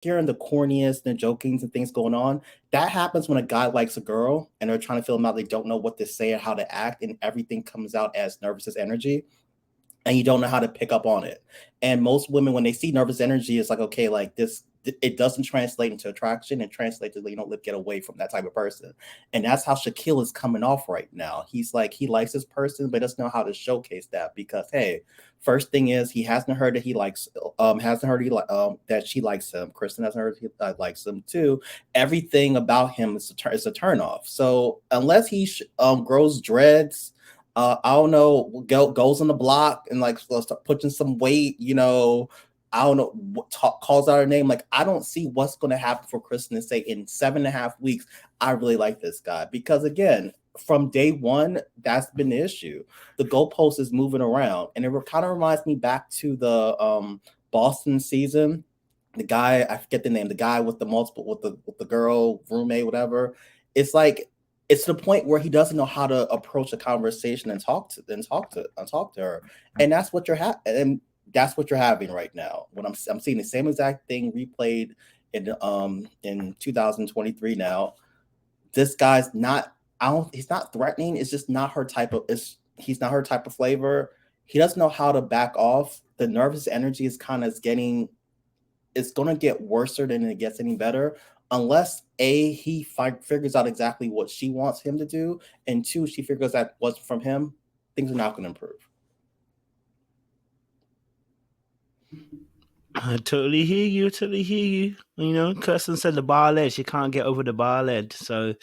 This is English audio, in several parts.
hearing the corniest and jokings and things going on. That happens when a guy likes a girl and they're trying to feel them out. They don't know what to say and how to act, and everything comes out as nervous as energy, and you don't know how to pick up on it. And most women, when they see nervous energy, it's like, okay, like this, it doesn't translate into attraction. It translates to, get away from that type of person. And that's how Shaquille is coming off right now. He's like, he likes this person, but doesn't know how to showcase that because, hey, first thing is he hasn't heard that he likes, hasn't heard that she likes him. Kristen hasn't heard he likes him too. Everything about him is a turn off. So unless he grows dreads, I don't know, goes on the block and like start putting some weight, I don't know, calls out her name. Like, I don't see what's going to happen for Kristen to say in 7.5 weeks, I really like this guy. Because again, from day one, that's been the issue. The goalpost is moving around. And it kind of reminds me back to the Boston season. The guy, I forget the name, the guy with the multiple, with the girl, roommate, whatever. It's like, it's to the point where he doesn't know how to approach a conversation and talk to her. And that's what you're having right now. When I'm seeing the same exact thing replayed in 2023 now. This guy's not, he's not threatening. It's just not her type of, he's not her type of flavor. He doesn't know how to back off. The nervous energy is kind of getting, it's going to get worse than it gets any better, unless A, he figures out exactly what she wants him to do, and two, she figures out what's from him. Things are not going to improve. I totally hear you. Totally hear you. You know, Kirsten said the bar lead. She can't get over the bar lead, so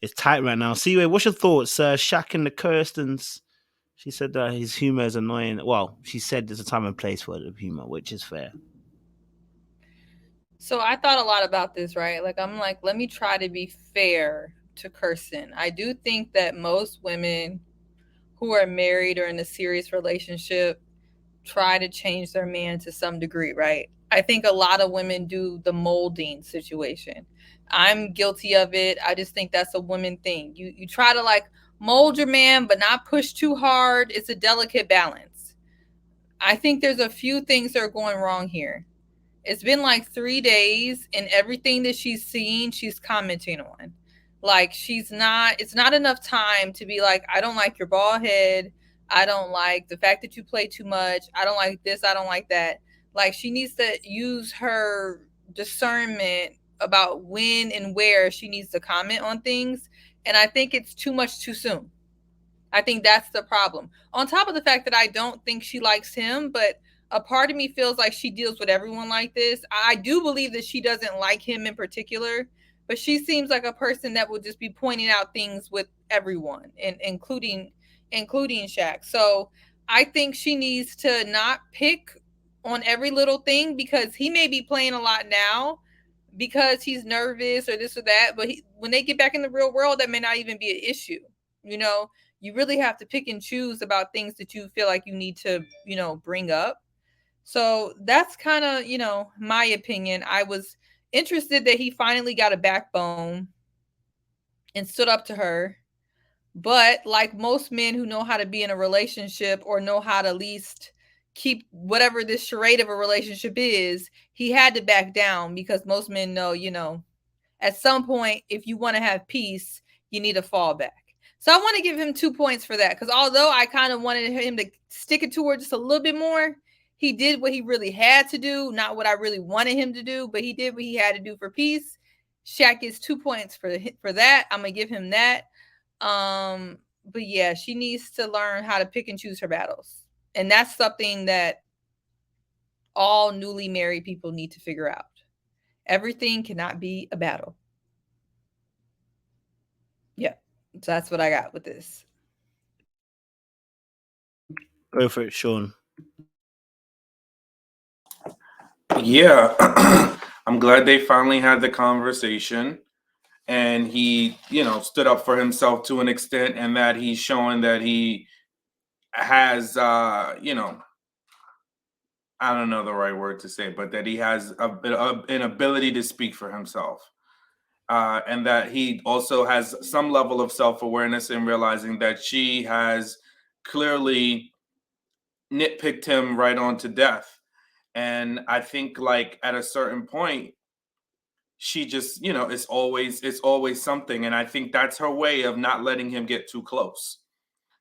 it's tight right now. Anyway, what's your thoughts? Shaq and the Kirstens. She said that his humor is annoying. Well, she said there's a time and place for the humor, which is fair. So I thought a lot about this, right? Like, I'm like, let me try to be fair to Kirsten. I do think that most women who are married or in a serious relationship try to change their man to some degree, right? I think a lot of women do the molding situation. I'm guilty of it. I just think that's a woman thing. You try to like mold your man but not push too hard. It's a delicate balance. I think there's a few things that are going wrong here. It's been like 3 days, and everything that she's seen, she's commenting on. Like, it's not enough time to be like, I don't like your bald head. I don't like the fact that you play too much. I don't like this. I don't like that. Like, she needs to use her discernment about when and where she needs to comment on things. And I think it's too much too soon. I think that's the problem. On top of the fact that I don't think she likes him, but a part of me feels like she deals with everyone like this. I do believe that she doesn't like him in particular, but she seems like a person that would just be pointing out things with everyone, and including Shaq. So I think she needs to not pick on every little thing, because he may be playing a lot now because he's nervous or this or that, but when they get back in the real world, that may not even be an issue. You know, you really have to pick and choose about things that you feel like you need to, bring up. So that's kind of, my opinion. I was interested that he finally got a backbone and stood up to her. But like most men who know how to be in a relationship, or know how to at least keep whatever this charade of a relationship is, he had to back down, because most men know, at some point, if you want to have peace, you need to fall back. So I want to give him 2 points for that, because although I kind of wanted him to stick it to her just a little bit more, he did what he really had to do, not what I really wanted him to do, but he did what he had to do for peace. Shaq gets 2 points for that. I'm gonna give him that. But yeah, she needs to learn how to pick and choose her battles, and that's something that all newly married people need to figure out. Everything cannot be a battle. Yeah, so that's what I got with this. Go for it, Sean. Yeah, I'm glad they finally had the conversation, and he, stood up for himself to an extent, and that he's showing that he has, I don't know the right word to say, but that he has an ability to speak for himself. And that he also has some level of self-awareness in realizing that she has clearly nitpicked him right on to death. And I think, like, at a certain point, she just, it's always something. And I think that's her way of not letting him get too close.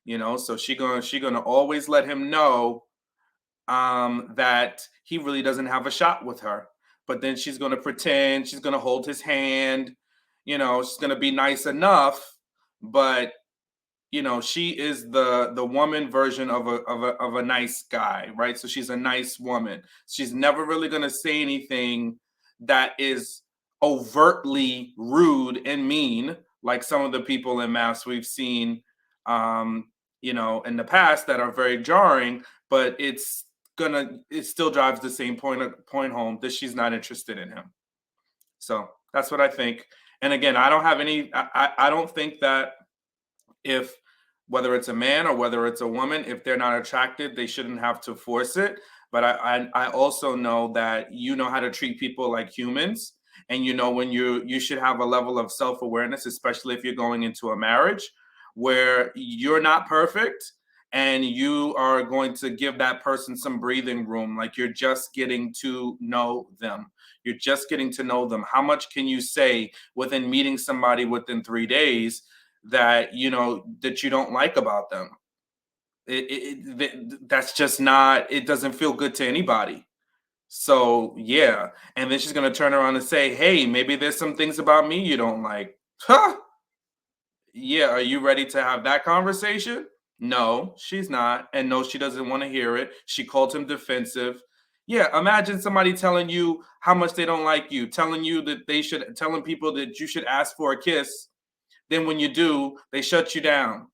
So she gonna always let him know that he really doesn't have a shot with her. But then she's gonna pretend, she's gonna hold his hand, she's gonna be nice enough, but she is the woman version of a nice guy, right? So she's a nice woman. She's never really gonna say anything that is overtly rude and mean, like some of the people in maths we've seen, in the past that are very jarring. But it still drives the same point home that she's not interested in him. So that's what I think. And again, I don't have any. I don't think that if whether it's a man or whether it's a woman, if they're not attracted, they shouldn't have to force it. But I also know that you know how to treat people like humans, and when you should have a level of self-awareness, especially if you're going into a marriage where you're not perfect, and you are going to give that person some breathing room. Like, you're just getting to know them. You're just getting to know them. How much can you say within meeting somebody within 3 days that that you don't like about them? That's just not. It doesn't feel good to anybody. So yeah, and then she's gonna turn around and say, "Hey, maybe there's some things about me you don't like." Huh? Yeah, are you ready to have that conversation? No, she's not, and no, she doesn't want to hear it. She called him defensive. Yeah, imagine somebody telling you how much they don't like you, telling you that telling people that you should ask for a kiss. Then when you do, they shut you down.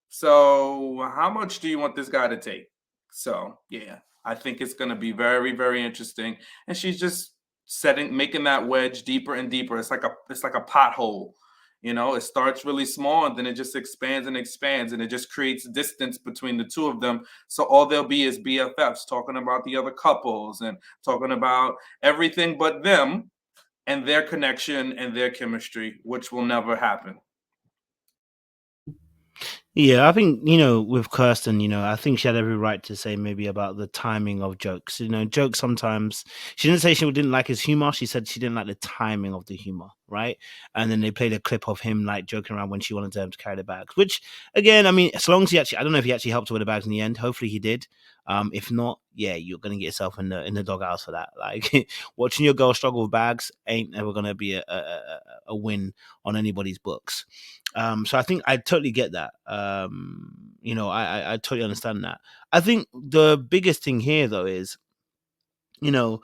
So how much do you want this guy to take? So yeah, I think it's going to be very, very interesting. And she's just making that wedge deeper and deeper. It's like a pothole. It starts really small and then it just expands and expands, and it just creates distance between the two of them. So all there'll be is BFFs talking about the other couples and talking about everything but them and their connection and their chemistry, which will never happen. Yeah, I think, with Kirsten, I think she had every right to say maybe about the timing of jokes. Jokes sometimes, she didn't say she didn't like his humor. She said she didn't like the timing of the humor, right? And then they played a clip of him like joking around when she wanted him to carry the bags, which again, I mean, as long as I don't know if he actually helped her with the bags in the end. Hopefully he did. If not, yeah, you're gonna get yourself in the doghouse for that. Like, watching your girl struggle with bags ain't ever gonna be a win on anybody's books. So I think I totally get that. I totally understand that. I think the biggest thing here though is, with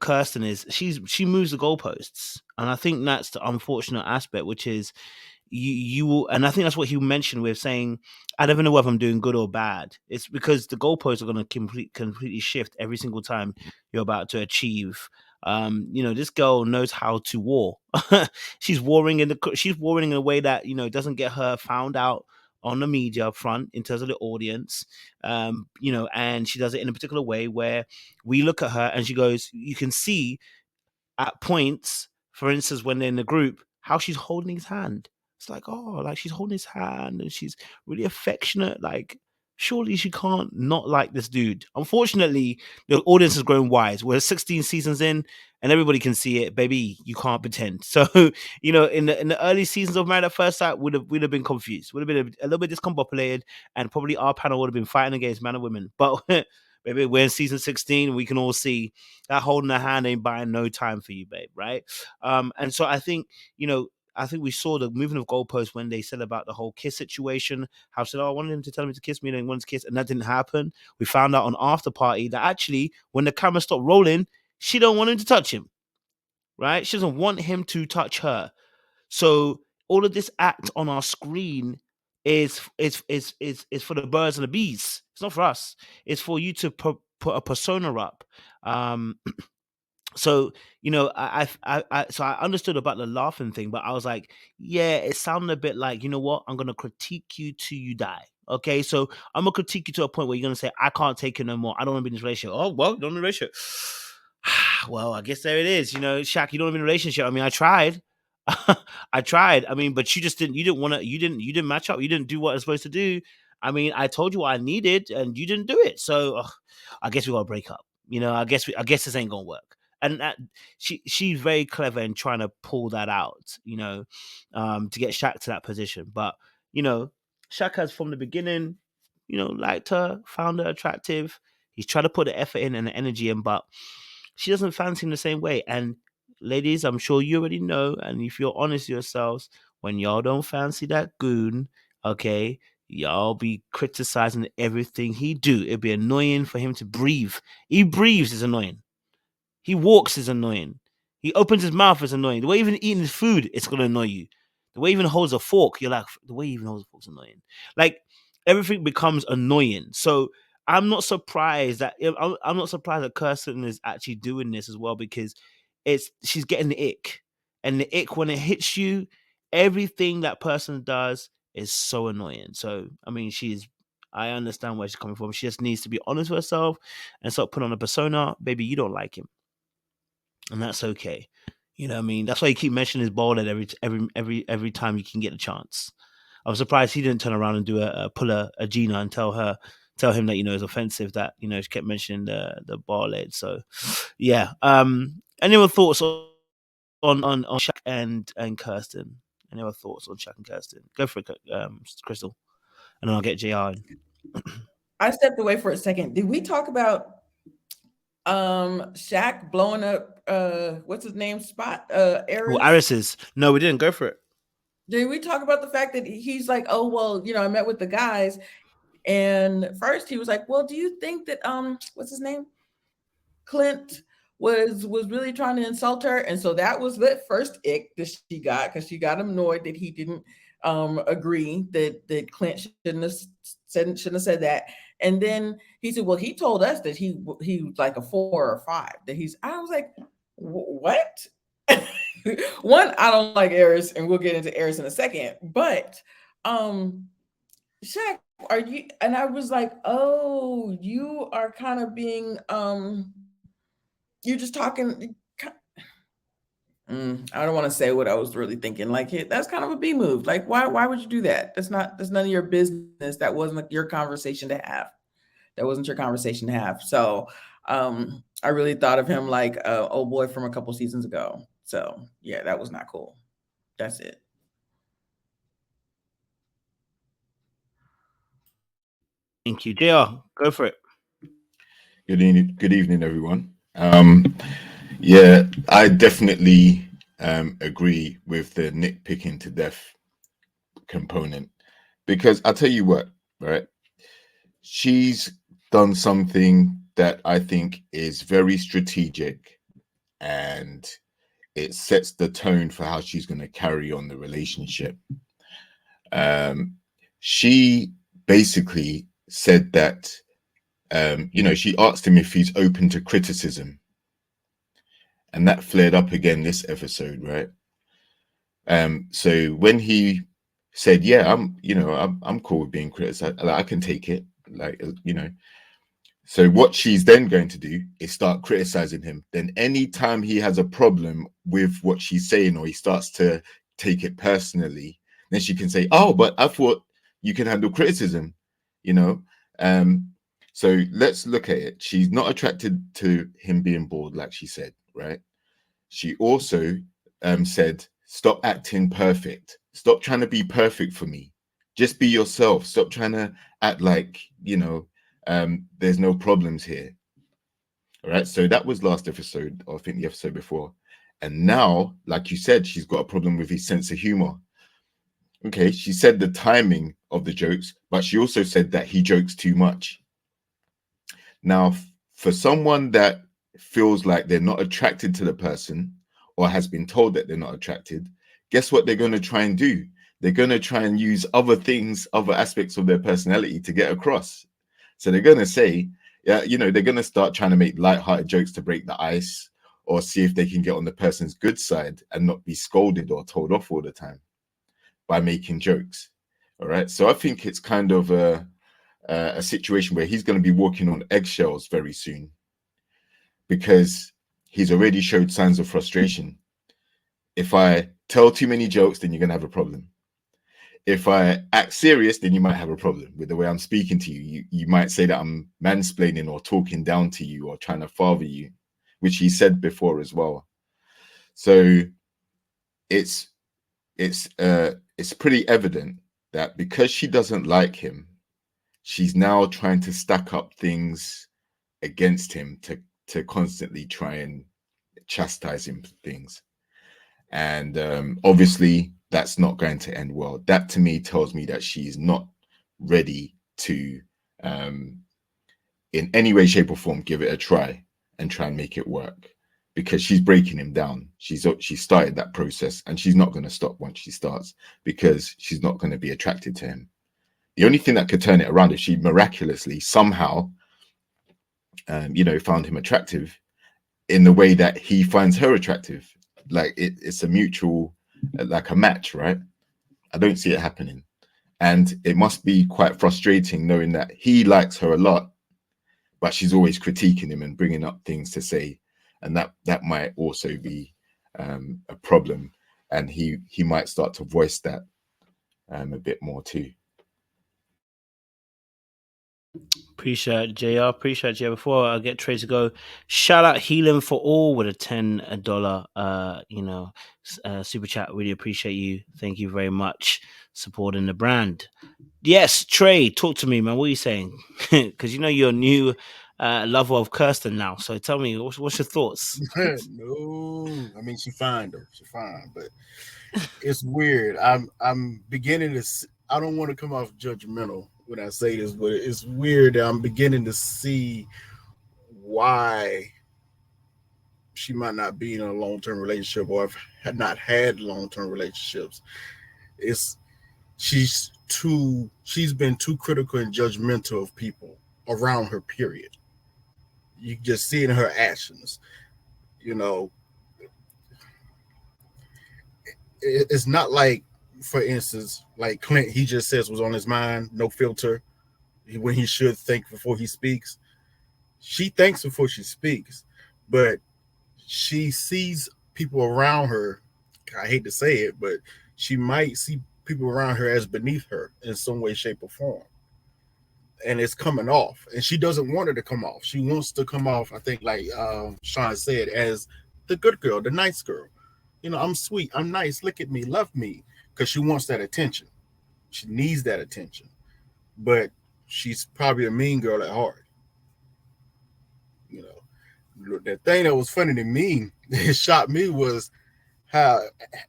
Kirsten is she moves the goalposts, and I think that's the unfortunate aspect, which is you will, and I think that's what he mentioned with saying, I never know whether I'm doing good or bad. It's because the goalposts are going to completely shift every single time you're about to achieve. This girl knows how to war. She's warring in a way that doesn't get her found out on the media front in terms of the audience. And she does it in a particular way where we look at her and she goes, you can see at points, for instance, when they're in the group, how she's holding his hand. It's like, oh, like she's holding his hand and she's really affectionate. Like, surely she can't not like this dude. Unfortunately, the audience has grown wise. We're 16 seasons in and everybody can see it. Baby, you can't pretend. So, in the early seasons of Married at First Sight, we'd have been confused. Would have been a little bit discombobulated, and probably our panel would have been fighting against man and women. But maybe we're in season 16, we can all see that holding a hand ain't buying no time for you, babe, right? And so I think, we saw the movement of goalposts when they said about the whole kiss situation. How said, "Oh, I wanted him to tell me to kiss me, and he wanted to kiss," and that didn't happen. We found out on after party that actually, when the camera stopped rolling, she don't want him to touch him, right? She doesn't want him to touch her. So all of this act on our screen is for the birds and the bees. It's not for us. It's for you to put a persona up. So so I understood about the laughing thing, but I was like, yeah, it sounded a bit like, you know what, I'm gonna critique you till you die. Okay, so I'm gonna critique you to a point where you're gonna say, I can't take it no more. I don't want to be in this relationship. Oh well, don't in a relationship. Well, I guess there it is. Shaq, you don't want to be in a relationship. I mean, I tried. I tried. I mean, but you didn't want to. You didn't match up. You didn't do what I was supposed to do. I mean, I told you what I needed, and you didn't do it. So I guess we gotta break up. I guess this ain't gonna work. and she's very clever in trying to pull that out, to get Shaq to that position. But Shaq has from the beginning, liked her, found her attractive. He's tried to put the effort in and the energy in, but she doesn't fancy him the same way. And ladies, I'm sure you already know, and if you're honest with yourselves, when y'all don't fancy that goon, okay, y'all be criticizing everything he do. It'd be annoying for him to breathe. He breathes is annoying. He walks is annoying. He opens his mouth is annoying. The way even eating his food, it's gonna annoy you. The way he even holds a fork, you're like, the way he even holds a fork is annoying. Like everything becomes annoying. So I'm not surprised that Kirsten is actually doing this as well, because she's getting the ick, and the ick, when it hits you, everything that person does is so annoying. So I mean, I understand where she's coming from. She just needs to be honest with herself and start putting on a persona. Baby, you don't like him, and that's okay. You know what I mean? That's why you keep mentioning his bald head every time you can get a chance. I was surprised he didn't turn around and do pull a Gina and tell him that it's offensive that she kept mentioning the bald head. So yeah. Any other thoughts on Shaq and Kirsten? Any other thoughts on Shaq and Kirsten? Go for it, Crystal, and then I'll get JR in. I stepped away for a second. Did we talk about Shaq blowing up what's his name spot? Aris? Well, Aris's. No, we didn't. Go for it. Did we talk about the fact that he's like, oh well, I met with the guys, and first he was like, well, do you think that what's his name? Clint was really trying to insult her, and so that was the first ick that she got, because she got annoyed that he didn't agree that Clint shouldn't have said that. And then he said, well, he told us that he was like a 4 or 5. I was like, what? One, I don't like Aris, and we'll get into Aris in a second. But Shaq, are you? And I was like, oh, you are kind of being you're just talking. I don't want to say what I was really thinking. Like, hey, that's kind of a B move. Like, why would you do that? That's none of your business. That wasn't your conversation to have. That wasn't your conversation to have. So I really thought of him like old boy from a couple seasons ago. So yeah, that was not cool. That's it. Thank you, JR. Go for it. Good evening, everyone. Yeah, I definitely agree with the nitpicking to death component, because I'll tell you what, right? She's done something that I think is very strategic, and it sets the tone for how she's going to carry on the relationship. She basically said that, she asked him if he's open to criticism, and that flared up again this episode, right? So when he said, yeah, I'm cool with being criticized, I can take it, so what she's then going to do is start criticizing him. Then anytime he has a problem with what she's saying, or he starts to take it personally, then she can say, oh, but I thought you can handle criticism, so let's look at it. She's not attracted to him being bald, like she said, right? She also said, stop acting perfect. Stop trying to be perfect for me. Just be yourself. Stop trying to act like, there's no problems here. All right. So that was last episode, or I think the episode before. And now, like you said, she's got a problem with his sense of humor. Okay. She said the timing of the jokes, but she also said that he jokes too much. Now, for someone that feels like they're not attracted to the person, or has been told that they're not attracted, guess what they're going to try and do? They're going to try and use other things, other aspects of their personality to get across. So they're going to say, they're going to start trying to make lighthearted jokes to break the ice, or see if they can get on the person's good side and not be scolded or told off all the time by making jokes. All right. So I think it's kind of a situation where he's going to be walking on eggshells very soon, because he's already showed signs of frustration. If I tell too many jokes, then you're going to have a problem. If I act serious, then you might have a problem with the way I'm speaking to you. You might say that I'm mansplaining or talking down to you or trying to father you, which he said before as well. So it's pretty evident that because she doesn't like him, she's now trying to stack up things against him to constantly try and chastise him for things. And obviously that's not going to end well. That to me tells me that she's not ready to in any way, shape or form give it a try and try and make it work, because she's breaking him down. She started that process, and she's not going to stop once she starts, because she's not going to be attracted to him. The only thing that could turn it around is she miraculously somehow found him attractive in the way that he finds her attractive. Like it's a mutual, like a match, right? I don't see it happening. And it must be quite frustrating knowing that he likes her a lot, but she's always critiquing him and bringing up things to say. And that might also be a problem. And he might start to voice that a bit more too. Appreciate JR. Appreciate JR. Before I get Trey to go, shout out Healing for All with a $10 super chat. Really appreciate you. Thank you very much supporting the brand. Yes, Trey, talk to me, man. What are you saying? Because you're a new lover of Kirsten now. So tell me, what's your thoughts? No, I mean she's fine though. She's fine, but it's weird. I'm beginning to. I don't want to come off judgmental when I say this, but it's weird that I'm beginning to see why she might not be in a long-term relationship, or have not had long-term relationships. She's been too critical and judgmental of people around her, period. You just see it in her actions. It's not like, for instance, like Clint, he just says what's on his mind, no filter, when he should think before he speaks. She thinks before she speaks, but she sees people around her. I hate to say it, but she might see people around her as beneath her in some way, shape, or form. And it's coming off. And she doesn't want it to come off. She wants to come off, I think, like Sean said, as the good girl, the nice girl. I'm sweet, I'm nice, look at me, love me. Because she wants that attention. She needs that attention. But she's probably a mean girl at heart. The thing that was funny to me, it shocked me, was how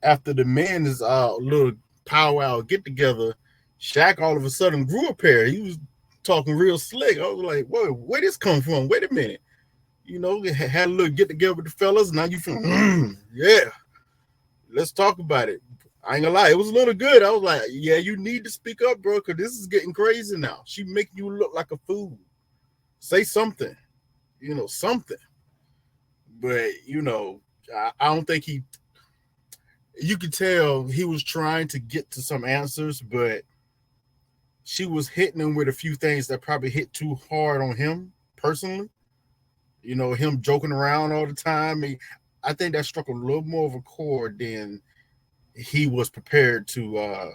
after the men's little powwow get together, Shaq all of a sudden grew a pair. He was talking real slick. I was like, whoa, where this come from? Wait a minute. Had a little get together with the fellas. Now you feel, yeah, let's talk about it. I ain't gonna lie, it was a little good. I was like, yeah, you need to speak up, bro, because this is getting crazy now. She making you look like a fool. Say something, something. But, I don't think you could tell he was trying to get to some answers, but she was hitting him with a few things that probably hit too hard on him personally. Him joking around all the time. I think that struck a little more of a chord than he was prepared to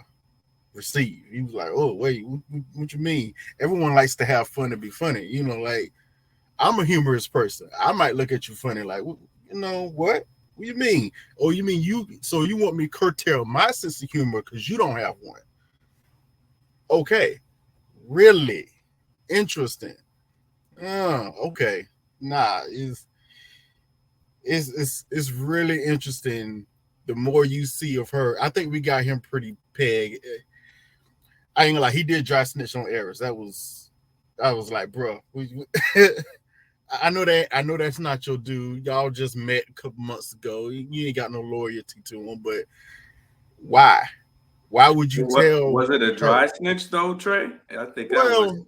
receive. He was like, oh, wait, what you mean? Everyone likes to have fun and be funny. Like, I'm a humorous person. I might look at you funny, like, what? What do you mean? Oh, you mean so you want me to curtail my sense of humor because you don't have one? Okay. Really? Interesting. Okay. Nah, it's really interesting. The more you see of her, I think we got him pretty pegged. I ain't gonna lie, he did dry snitch on Eris. I was like, bro, I know that's not your dude. Y'all just met a couple months ago. You ain't got no loyalty to him, but why? Why would you tell? Was it a dry snitch though, Trey? I think that was.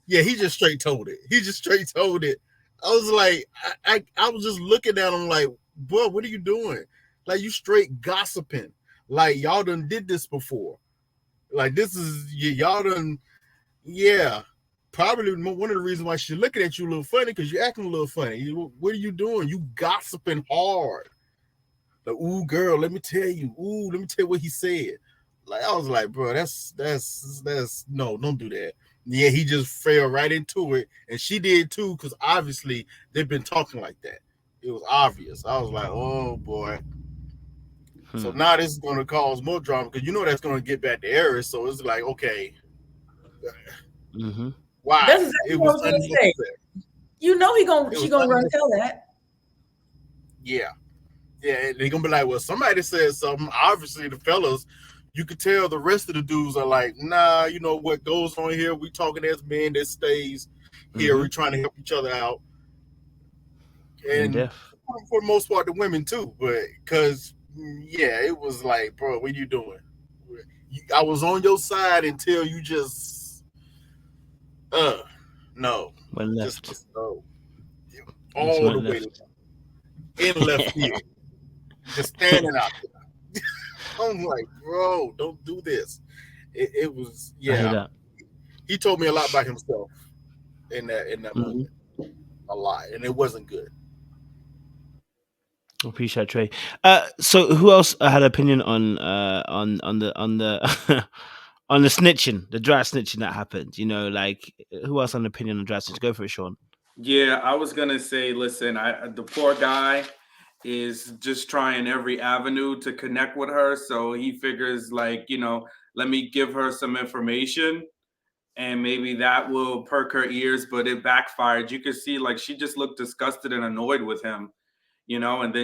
Yeah, he just straight told it. I was like, I was just looking at him like, bro, what are you doing? Like, you straight gossiping. Like, y'all done did this before. Like, this is y'all done. Yeah, probably one of the reasons why she's looking at you a little funny, because you're acting a little funny. What are you doing? You gossiping hard. Like, ooh, girl, let me tell you. Ooh, let me tell you what he said. Like, I was like, bro, that's no, don't do that. Yeah, he just fell right into it, and she did too, because obviously they've been talking like that. It was obvious. I was like, oh boy. So now this is going to cause more drama, because you know that's going to get back to Eris. So it's like, okay, why? That's exactly what I was going to say. You know she gonna run tell that. Yeah. Yeah, they're gonna be like, well, somebody said something. Obviously, the fellas, you could tell the rest of the dudes are like, nah, you know what goes on here? We talking as men that stays here. We're trying to help each other out. And for the most part, the women too. But because, yeah, it was like, bro, what are you doing? I was on your side until you just, no. When left. Just no. All the way left. In left field. Just standing out there. I'm like, bro, don't do this. It was, yeah. He told me a lot about himself in that moment. A lot. And it wasn't good. I appreciate Trey. So who else had an opinion on the on the on the snitching, the dry snitching that happened? You know, like who else had an opinion on dry snitching? Go for it, Sean. Yeah, I was gonna say, listen, the poor guy is just trying every avenue to connect with her. So he figures, like, you know, let me give her some information and maybe that will perk her ears, but it backfired. You could see, like, she just looked disgusted and annoyed with him, you know, and then